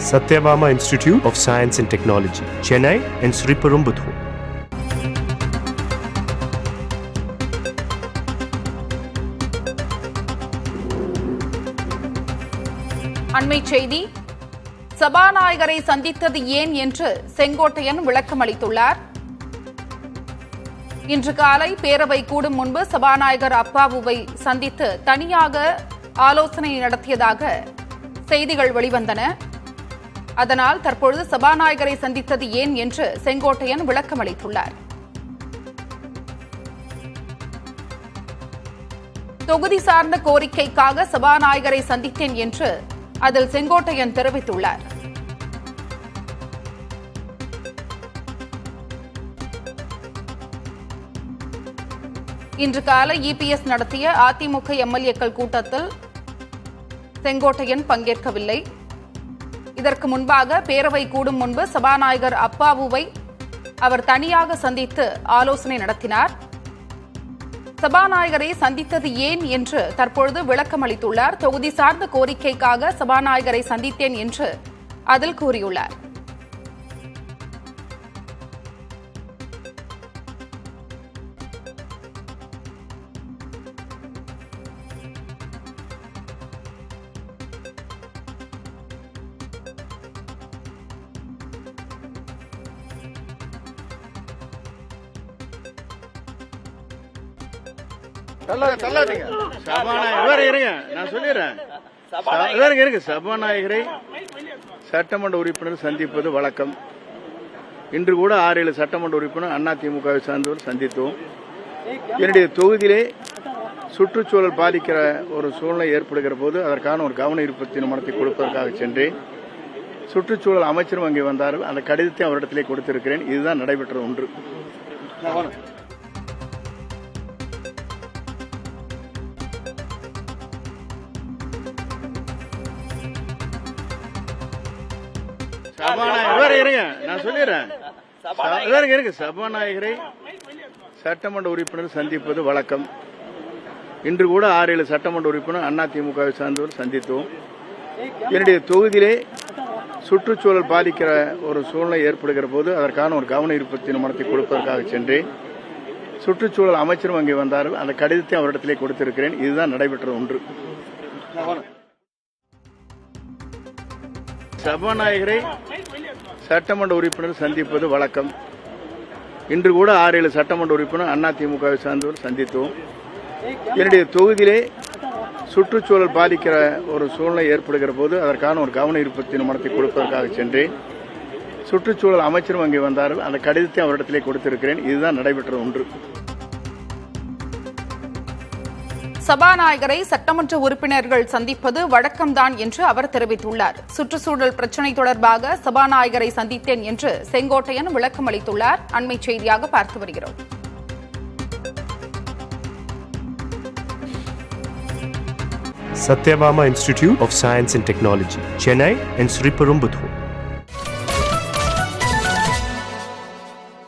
Satyabama Institute of Science and Technology, Chennai and Sriperumbudur. அண்மை செய்தி. சபாநாயகரை சந்தித்தது ஏன் என்று செங்கோட்டையன் விளக்கம் அளித்துள்ளார். இன்று காலை பேரவை கூடும் முன்பு சபாநாயகர் அப்பாவுவை சந்தித்து தனியாக ஆலோசனை நடத்தியதாக செய்திகள் வெளிவந்தன. அதனால் தற்பொழுது சபாநாயகரை சந்தித்தது ஏன் என்று செங்கோட்டையன் விளக்கம் அளித்துள்ளார். தொகுதி சார்ந்த கோரிக்கைக்காக சபாநாயகரை சந்தித்தேன் என்று அதில் செங்கோட்டையன் தெரிவித்துள்ளார். இன்று காலை இபிஎஸ் நடத்திய அதிமுக எம்எல்ஏக்கள் கூட்டத்தில் செங்கோட்டையன் பங்கேற்கவில்லை. இதற்கு முன்பாக பேரவை கூடும் முன்பு சபாநாயகர் அப்பாவுவை அவர் தனியாக சந்தித்து ஆலோசனை நடத்தினார். சபாநாயகரை சந்தித்தது ஏன் என்று தற்பொழுது விளக்கம் அளித்துள்ளார். தொகுதி சார்ந்த கோரிக்கைக்காக சபாநாயகரை சந்தித்தேன் என்று அதில் கூறியுள்ளார். சபாநாயகரை சட்டமன்ற உறுப்பினர் சந்திப்பது வழக்கம். இன்று கூட 6-7 சட்டமன்ற உறுப்பினர் அதிமுகவை சார்ந்தவர் சந்தித்தோம். என்னுடைய தொகுதியிலே சுற்றுச்சூழல் பாதிக்கிற ஒரு சூழ்நிலை ஏற்படுகிற போது அதற்கான ஒரு கவன ஈர்ப்பு தீர்மானத்தை கொடுப்பதற்காக சென்றேன். சுற்றுச்சூழல் அமைச்சரும் அங்கே வந்தார்கள். அந்த கடிதத்தை அவரிடத்திலே கொடுத்திருக்கிறேன். இதுதான் நடைபெற்ற ஒன்று. சபாநாயகரை சட்டமன்ற உறுப்பினர் சந்திப்பது வழக்கம். இன்று கூட 6-7 சட்டமன்ற உறுப்பினர் அதிமுகவை சார்ந்தவர் சந்தித்தோம். என்னுடைய தொகுதியிலே சுற்றுச்சூழல் பாதிக்கிற ஒரு சூழ்நிலை ஏற்படுகிற போது அதற்கான ஒரு கவன ஈர்ப்பு தீர்மானத்தை கொடுப்பதற்காக சென்றேன். சுற்றுச்சூழல் அமைச்சரும் அங்கே வந்தார்கள். அந்த கடிதத்தை அவரிடத்திலே கொடுத்திருக்கிறேன். இதுதான் நடைபெற்ற ஒன்று. சபாநாயகரை சட்டமன்ற உறுப்பினர் சந்திப்பது வழக்கம். இன்று கூட 6-7 சட்டமன்ற உறுப்பினர் அதிமுகவை சார்ந்தவர் சந்தித்தோம். என்னுடைய தொகுதியிலே சுற்றுச்சூழல் பாதிக்கிற ஒரு சூழ்நிலை ஏற்படுகிற போது அதற்கான ஒரு கவன ஈர்ப்பு தீர்மானத்தை கொடுப்பதற்காக சென்றேன். சுற்றுச்சூழல் அமைச்சரும் அங்கே வந்தார்கள். அந்த கடிதத்தை அவரிடத்திலே கொடுத்திருக்கிறேன். இதுதான் நடைபெற்ற ஒன்று. சபாநாயகரை சட்டமன்ற உறுப்பினர்கள் சந்திப்பது வழக்கம்தான் என்று அவர் தெரிவித்துள்ளார். சுற்றுச்சூழல் பிரச்சினை தொடர்பாக சபாநாயகரை சந்தித்தேன் என்று செங்கோட்டையன் விளக்கம் அளித்துள்ளார். அண்மை செய்தியாக பார்த்து வருகிறோம். Satyabama Institute of Science and Technology, Chennai and Sriperumbudur.